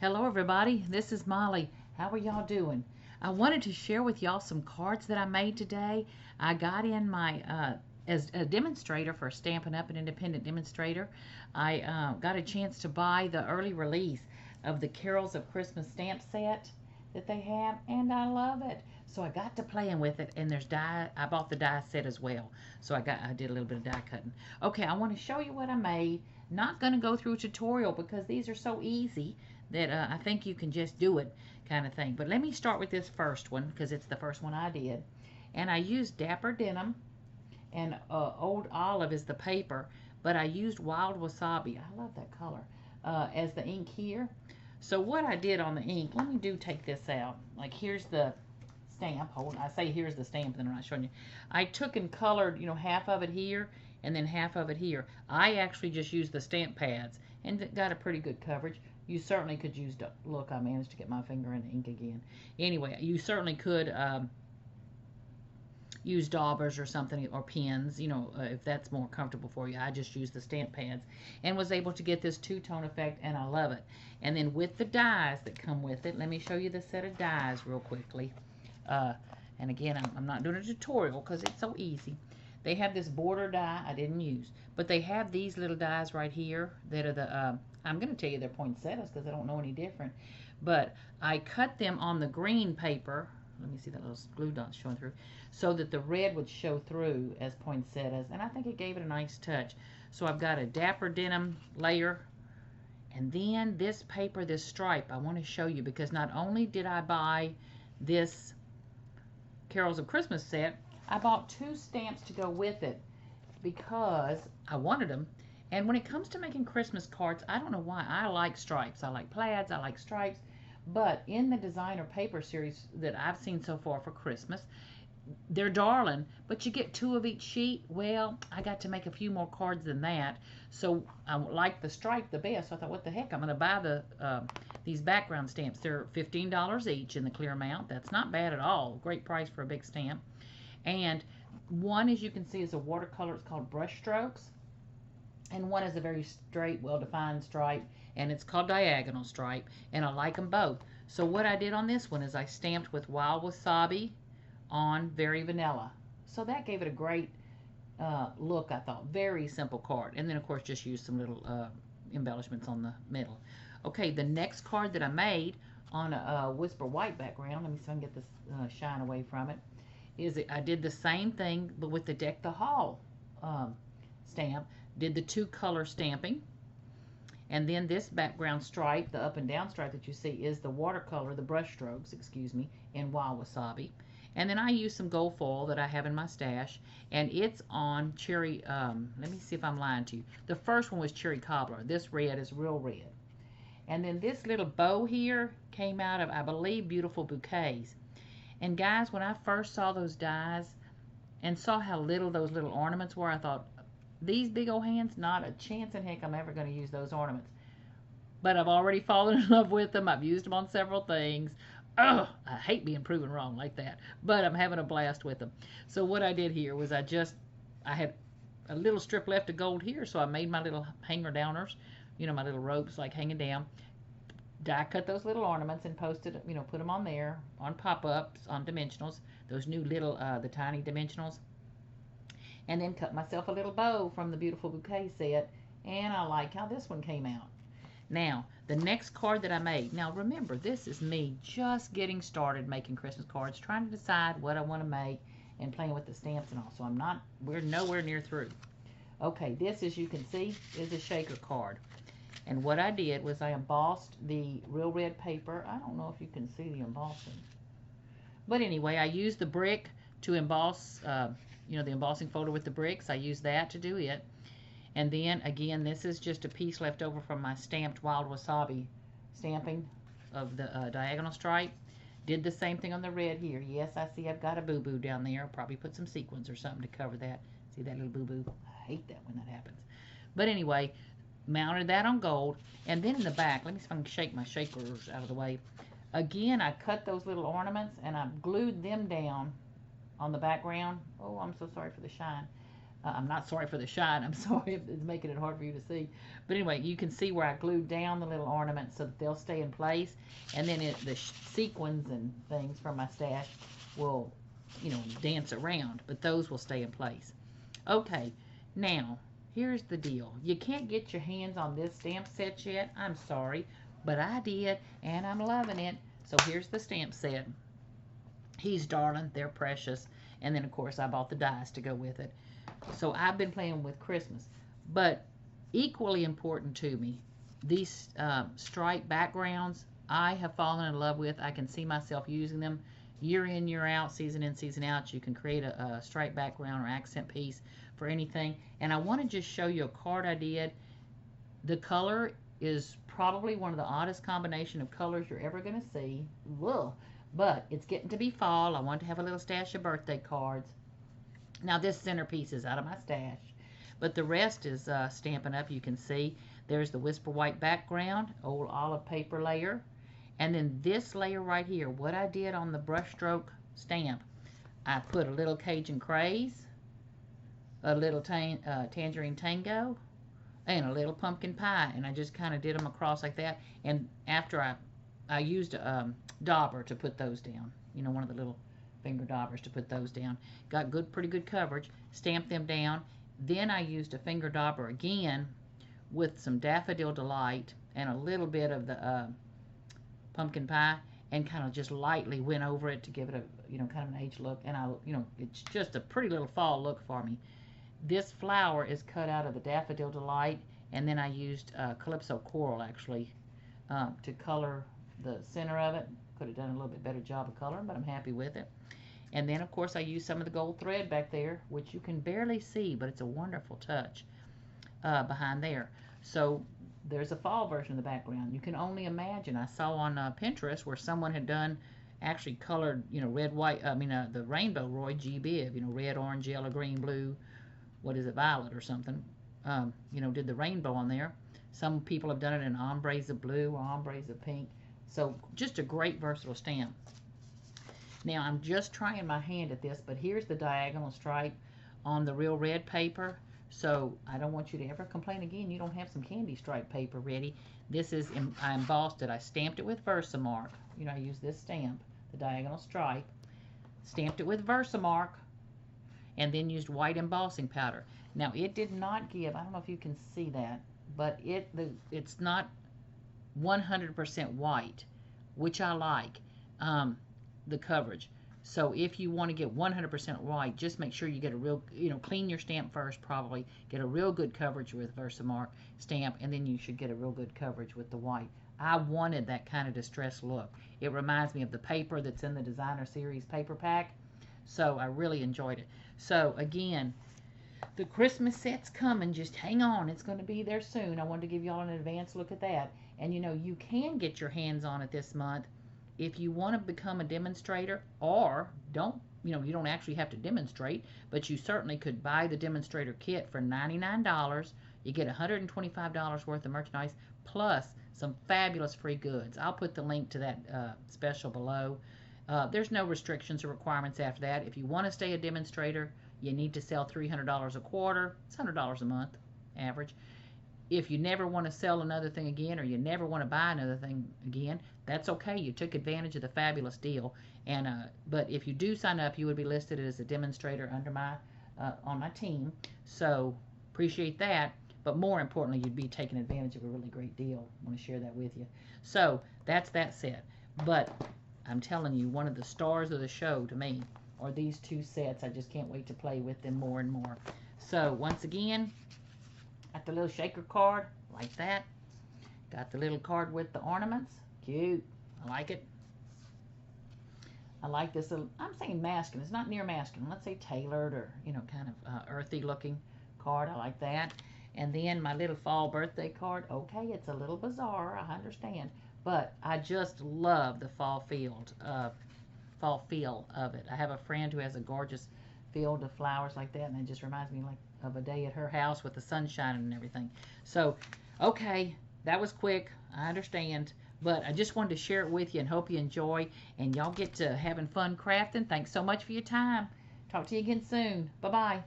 Hello everybody, this is Molly. How are y'all doing? I wanted to share with y'all some cards that I made today. I got in my, as a demonstrator for Stampin' Up! An independent demonstrator, I got a chance to buy the early release of the Carols of Christmas stamp set that they have, and I love it. So I got to playing with it, and there's die. I bought the die set as well, so I did a little bit of die cutting. Okay, I want to show you what I made. Not going to go through a tutorial because these are so easy that I think you can just do it, kind of thing. But let me start with this first one because it's the first one I did, and I used Dapper Denim, and Old Olive is the paper, but I used Wild Wasabi. I love that color as the ink here. So what I did on the ink, let me take this out. Like here's the stamp. Hold on, I say here's the stamp, then I'm not showing you. I took and colored, half of it here and then half of it here. I actually just used the stamp pads and got a pretty good coverage. You certainly could use, look, I managed to get my finger in the ink again. Anyway, you certainly could use daubers or something, or pens, if that's more comfortable for you. I just used the stamp pads and was able to get this two-tone effect, and I love it. And then with the dies that come with it, let me show you the set of dies real quickly. And again, I'm not doing a tutorial because it's so easy. They have this border die I didn't use, but they have these little dies right here that are the, I'm going to tell you they're poinsettias because I don't know any different. But I cut them on the green paper. Let me see that little glue dot showing through, so that the red would show through as poinsettias, and I think it gave it a nice touch. So I've got a Dapper Denim layer, and then this paper, this stripe, I want to show you because not only did I buy this Carols of Christmas set, I bought 2 stamps to go with it because I wanted them. And when it comes to making Christmas cards, I don't know why, I like stripes. I like plaids, I like stripes. But in the designer paper series that I've seen so far for Christmas, they're darling, but you get 2 of each sheet. Well, I got to make a few more cards than that, so I like the stripe the best. So I thought, what the heck, I'm going to buy these background stamps. They're $15 each in the clear amount. That's not bad at all. Great price for a big stamp. And one, as you can see, is a watercolor. It's called Brush Strokes, and one is a very straight, well-defined stripe, and it's called Diagonal Stripe, and I like them both. So what I did on this one is I stamped with Wild Wasabi on Very Vanilla. So that gave it a great look, I thought. Very simple card. And then, of course, just used some little embellishments on the middle. Okay, the next card that I made on a Whisper White background, let me see if I can get this shine away from it, is I did the same thing, but with the Deck the Hall stamp. Did the 2 color stamping. And then this background stripe, the up and down stripe that you see, is the watercolor, the brush strokes, excuse me, in Wild Wasabi. And then I used some gold foil that I have in my stash, and it's on cherry, let me see if I'm lying to you. The first one was cherry cobbler. This red is real red. And then this little bow here came out of, I believe, Beautiful Bouquets. And guys, when I first saw those dies and saw how little those little ornaments were, I thought, these big old hands, not a chance in heck I'm ever going to use those ornaments. But I've already fallen in love with them. I've used them on several things. Oh, I hate being proven wrong like that, but I'm having a blast with them. So what I did here was I had a little strip left of gold here, so I made my little hanger downers, my little ropes like hanging down. Die cut those little ornaments and posted, put them on there, on pop-ups, on dimensionals, those new little, the tiny dimensionals. And then cut myself a little bow from the Beautiful Bouquet set, and I like how this one came out. Now, the next card that I made, now remember, this is me just getting started making Christmas cards, trying to decide what I want to make and playing with the stamps and all, so we're nowhere near through. Okay, this, as you can see, is a shaker card. And what I did was I embossed the real red paper. I don't know if you can see the embossing. But anyway, I used the brick to emboss, the embossing folder with the bricks. I used that to do it. And then, again, this is just a piece left over from my stamped Wild Wasabi stamping of the diagonal stripe. Did the same thing on the red here. Yes, I see I've got a boo-boo down there. Probably put some sequins or something to cover that. See that little boo-boo? I hate that when that happens. But anyway, mounted that on gold. And then in the back, let me see if I can shake my shakers out of the way. Again, I cut those little ornaments and I glued them down on the background. Oh, I'm so sorry for the shine. I'm not sorry for the shine. I'm sorry if it's making it hard for you to see. But anyway, you can see where I glued down the little ornaments so that they'll stay in place. And then the sequins and things from my stash will, dance around. But those will stay in place. Okay, now, here's the deal. You can't get your hands on this stamp set yet. I'm sorry. But I did, and I'm loving it. So here's the stamp set. He's darling. They're precious. And then, of course, I bought the dies to go with it. So I've been playing with Christmas. But equally important to me, these striped backgrounds I have fallen in love with. I can see myself using them year in, year out, season in, season out. You can create a striped background or accent piece for anything. And I want to just show you a card I did. The color is probably one of the oddest combination of colors you're ever going to see. Whoa. But it's getting to be fall. I want to have a little stash of birthday cards. Now this centerpiece is out of my stash, but the rest is Stampin' Up. You can see there's the Whisper White background, old olive paper layer, and then this layer right here. What I did on the brushstroke stamp, I put a little Cajun Craze, a little Tangerine Tango, and a little Pumpkin Pie, and I just kind of did them across like that. And after I used a dauber to put those down, one of the little finger daubers to put those down. Got pretty good coverage. Stamped them down. Then I used a finger dauber again with some Daffodil Delight and a little bit of the Pumpkin Pie, and kind of just lightly went over it to give it a kind of an age look. And it's just a pretty little fall look for me. This flower is cut out of the Daffodil Delight, and then I used Calypso Coral actually to color the center of it. Could have done a little bit better job of coloring, but I'm happy with it. And then, of course, I used some of the gold thread back there, which you can barely see, but it's a wonderful touch behind there. So there's a fall version of the background. You can only imagine. I saw on Pinterest where someone had actually colored, red, white, the rainbow Roy G. Biv, red, orange, yellow, green, blue, what is it, violet or something, did the rainbow on there. Some people have done it in ombres of blue or ombres of pink. So just a great versatile stamp. Now I'm just trying my hand at this, but here's the diagonal stripe on the real red paper. So I don't want you to ever complain again you don't have some candy stripe paper ready. This is, I embossed it. I stamped it with Versamark. I use this stamp, the diagonal stripe. Stamped it with Versamark and then used white embossing powder. Now it did not give, I don't know if you can see that, but it's not 100% white, which I like. The coverage. So if you want to get 100% white, just make sure you get a real, clean your stamp first probably, get a real good coverage with Versamark stamp, and then you should get a real good coverage with the white. I wanted that kind of distressed look. It reminds me of the paper that's in the Designer Series paper pack, so I really enjoyed it. So again, the Christmas set's coming. Just hang on. It's going to be there soon. I wanted to give y'all an advance look at that. And you can get your hands on it this month. If you want to become a demonstrator, or you don't actually have to demonstrate, but you certainly could buy the demonstrator kit for $99. You get $125 worth of merchandise plus some fabulous free goods. I'll put the link to that special below. There's no restrictions or requirements after that. If you want to stay a demonstrator, you need to sell $300 a quarter. It's $100 a month average. If you never want to sell another thing again, or you never want to buy another thing again, that's okay. You took advantage of the fabulous deal. And but if you do sign up, you would be listed as a demonstrator under on my team. So appreciate that. But more importantly, you'd be taking advantage of a really great deal. I want to share that with you. So that's that set. But I'm telling you, one of the stars of the show to me are these two sets. I just can't wait to play with them more and more. So once again, got the little shaker card like that. Got the little card with the ornaments. Cute. I like it. I like this little, I'm saying masculine. It's not near masculine. Let's say tailored or, kind of earthy looking card. I like that. And then my little fall birthday card. Okay, it's a little bizarre. I understand. But I just love the fall feel of it. I have a friend who has a gorgeous field of flowers like that, and it just reminds me of a day at her house with the sun shining and everything. So, okay, that was quick. I understand. But I just wanted to share it with you and hope you enjoy. And y'all get to having fun crafting. Thanks so much for your time. Talk to you again soon. Bye-bye.